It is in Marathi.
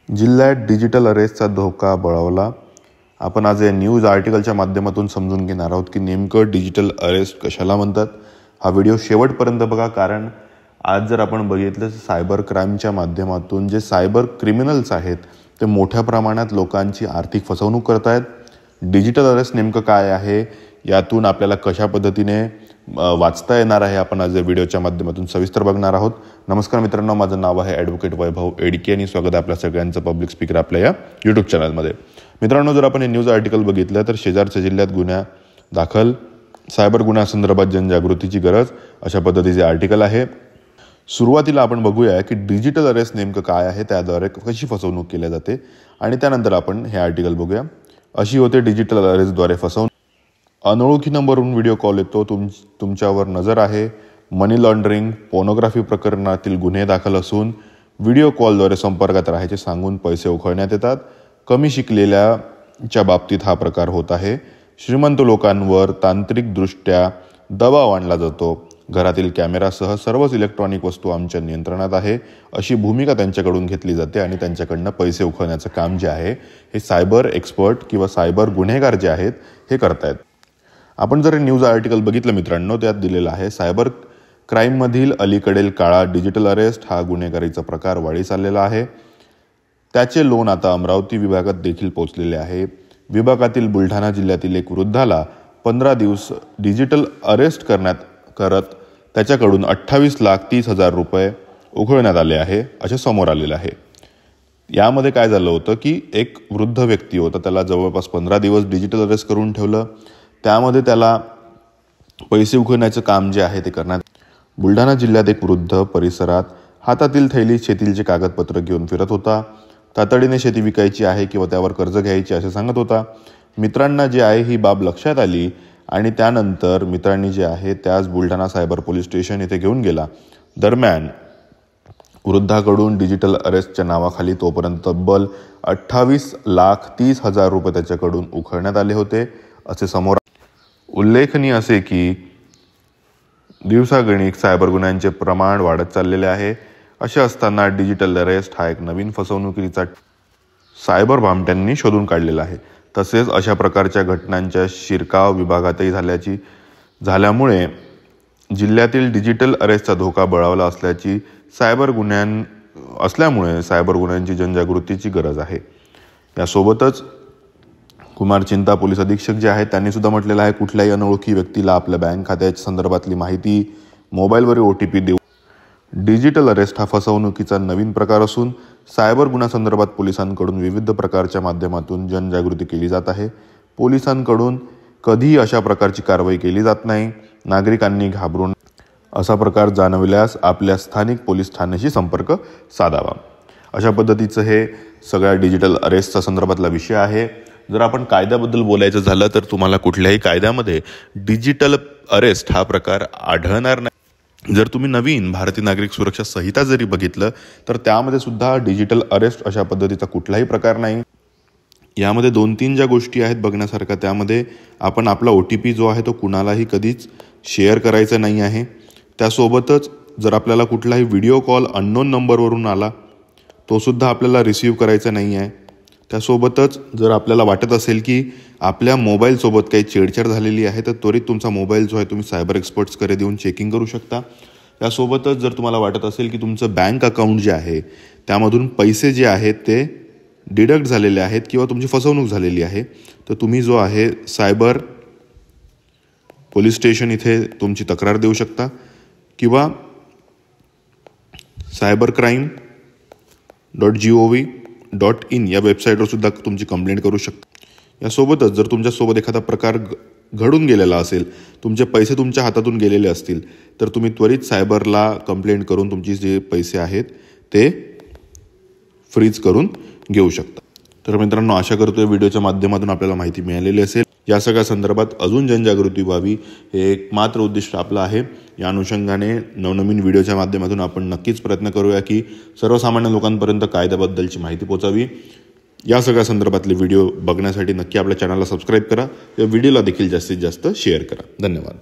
जिल्ह्यात डिजिटल अरेस्टचा धोका बळावला। आपण आज या न्यूज आर्टिकलच्या माध्यमातून समजून घेणार आहोत की नेमकं डिजिटल अरेस्ट कशाला म्हणतात। हा व्हिडिओ शेवटपर्यंत बघा, कारण आज जर आपण बघितलं सायबर क्राईमच्या माध्यमातून जे सायबर क्रिमिनल्स आहेत ते मोठ्या प्रमाणात लोकांची आर्थिक फसवणूक करत आहेत। डिजिटल अरेस्ट नेमकं काय आहे, यातून आपल्याला कशा पद्धतीने वाचता येणार आहे, आपण आज या व्हिडिओच्या माध्यमातून सविस्तर बघणार आहोत। नमस्कार मित्रांनो, माझं नाव आहे ॲडव्होकेट वैभव एडके आणि स्वागत आहे आपल्या सगळ्यांचं पब्लिक स्पीकर आपल्या या यूट्यूब चॅनलमध्ये। मित्रांनो, जर आपण हे न्यूज आर्टिकल बघितलं तर शेजारच्या जिल्ह्यात गुन्हा दाखल, सायबर गुन्ह्यासंदर्भात जनजागृतीची गरज, अशा पद्धतीचे आर्टिकल आहे। सुरुवातीला आपण बघूया की डिजिटल अरेस्ट नेमकं काय आहे, त्याद्वारे कशी फसवणूक केली जाते आणि त्यानंतर आपण हे आर्टिकल बघूया। अशी होते डिजिटल अरेस्टद्वारे फसवणूक। अनोळखी नंबरवरून व्हिडिओ कॉल येतो, तुमच्यावर नजर आहे। मनी लॉन्ड्रिंग, पोर्नोग्राफी प्रकरणातील गुन्हे दाखल असून व्हिडिओ कॉलद्वारे संपर्कात राहायचे सांगून पैसे उकळण्यात येतात। कमी शिकलेल्याच्या बाबतीत हा प्रकार होत आहे। श्रीमंत लोकांवर तांत्रिकदृष्ट्या दबाव आणला जातो। घरातील कॅमेरासह सर्वच इलेक्ट्रॉनिक वस्तू आमच्या नियंत्रणात आहे, अशी भूमिका त्यांच्याकडून घेतली जाते आणि त्यांच्याकडनं पैसे उकळण्याचं काम जे आहे हे सायबर एक्सपर्ट किंवा सायबर गुन्हेगार जे आहेत हे करतायत। आपण जर न्यूज आर्टिकल बघितलं मित्रांनो, त्यात दिलेलं आहे सायबर क्राईममधील अलीकडील काळात डिजिटल अरेस्ट हा गुन्हेगारीचा प्रकार वाढीस आलेला आहे। त्याचे लोण आता अमरावती विभागात देखील पोहोचलेले आहे। विभागातील बुलढाणा जिल्ह्यातील एक वृद्धाला 15 दिवस डिजिटल अरेस्ट करत त्याच्याकडून 28,30,000 रुपये उकळण्यात आले आहे, असे समोर आलेले आहे। यामध्ये काय झालं होतं की एक वृद्ध व्यक्ती होता, त्याला जवळपास 15 दिवस डिजिटल अरेस्ट करून ठेवलं। त्यामध्ये त्याला पैसे उकळण्याचं काम जे आहे ते करण्यात। बुलढाणा जिल्ह्यात एक वृद्ध परिसरात हातातील थैलीत शेतीचे कागदपत्र घेऊन फिरत होता। तातडीने शेती विकायची आहे किंवा त्यावर कर्ज घ्यायचे असे सांगत होता। मित्रांना जे आहे ही बाब लक्षात आली आणि त्यानंतर मित्रांनी जे आहे त्याच बुलढाणा सायबर पोलीस स्टेशन येथे घेऊन गेला। दरम्यान वृद्धाकडून डिजिटल अरेस्टच्या नावाखाली तोपर्यंत तब्बल 28,30,000 रुपये त्याच्याकडून उकळण्यात आले होते, असे समोर। उल्लेखनीय असे की दिवसागणिक सायबर गुन्ह्यांचे प्रमाण वाढत चाललेले आहे। असे असताना डिजिटल अरेस्ट हा एक नवीन फसवणुकीचा सायबर भामट्यांनी शोधून काढलेला आहे। तसेच अशा प्रकारच्या घटनांच्या शिरकाव विभागातही झाल्यामुळे जिल्ह्यातील डिजिटल अरेस्टचा धोका बळावला असल्यामुळे सायबर गुन्ह्यांची जनजागृतीची गरज आहे। यासोबतच कुमार चिंता पोलीस अधीक्षक जे आहेत त्यांनी सुद्धा म्हटलेलं आहे, कुठल्याही अनोळखी व्यक्तीला आपल्या बँक खात्याच्या संदर्भातली माहिती मोबाईलवर OTP देऊ। डिजिटल अरेस्ट हा फसवणुकीचा नवीन प्रकार असून सायबर गुन्ह्यासंदर्भात पोलिसांकडून विविध प्रकारच्या माध्यमातून जनजागृती केली जात आहे। पोलिसांकडून कधीही अशा प्रकारची कारवाई केली जात नाही। नागरिकांनी घाबरून असा प्रकार जाणवल्यास आपल्या स्थानिक पोलीस ठाण्याशी संपर्क साधावा। अशा पद्धतीचं हे सगळ्या डिजिटल अरेस्टच्या संदर्भातला विषय आहे। जर आपण कायद्याबद्दल बोलायचं झालं तर तुम्हाला कुठल्याही कायद्यामध्ये डिजिटल अरेस्ट हा प्रकार आढळणार नाही। जर तुम्ही नवीन भारतीय नागरिक सुरक्षा संहिता जरी बघितलं तर त्यामध्ये सुद्धा डिजिटल अरेस्ट अशा पद्धतीचा कुठलाही प्रकार नाही। यामध्ये 2-3 ज्या गोष्टी आहेत बघण्यासारख्या, त्यामध्ये आपण आपला OTP जो आहे तो कुणालाही कधीच शेअर करायचा नाही आहे। त्यासोबतच जर आपल्याला कुठलाही व्हिडिओ कॉल अननोन नंबरवरून आला तो सुद्धा आपल्याला रिसीव्ह करायचा नाही आहे। त्यासोबतच जर आपल्याला वाटत असेल की आपल्या मोबाईलसोबत काही छेडछाड झालेली आहे तर त्वरित तुमचा मोबाईल जो आहे तुम्ही सायबर एक्सपर्ट्सकडे देऊन चेकिंग करू शकता। त्यासोबतच जर तुम्हाला वाटत असेल की तुमचं बँक अकाउंट जे आहे त्यामधून पैसे जे आहेत ते डिडक्ट झालेले आहेत किंवा तुमची फसवणूक झालेली आहे, तर तुम्ही जो आहे सायबर पोलीस स्टेशन इथे तुमची तक्रार देऊ शकता किंवा cybercrime.gov.in या वेबसाईटवर सुद्धा तुमची कंप्लेंट करू शकता। यासोबतच जर तुमच्यासोबत एखादा प्रकार घडून गेलेला असेल, तुमचे पैसे तुमच्या हातातून गेलेले असतील, तर तुम्ही त्वरित सायबरला कंप्लेंट करून तुमचे जे पैसे आहेत ते फ्रीज करून घेऊ शकता। तर मित्रांनो, आशा करतोय व्हिडिओच्या माध्यमातून आपल्याला माहिती मिळालेली असेल। या सगळ्या संदर्भात अजून जनजागृती व्हावी हे एक मात्र उद्दिष्ट आपलं आहे। या अनुषंगाने नवनवीन व्हिडिओच्या माध्यमातून आपण नक्कीच प्रयत्न करूया की सर्वसामान्य लोकांपर्यंत कायद्याबद्दलची माहिती पोहोचावी। या सगळ्या संदर्भातले व्हिडिओ बघण्यासाठी नक्की आपल्या चॅनलला सबस्क्राईब करा, या व्हिडिओला देखील जास्तीत जास्त शेअर करा। धन्यवाद।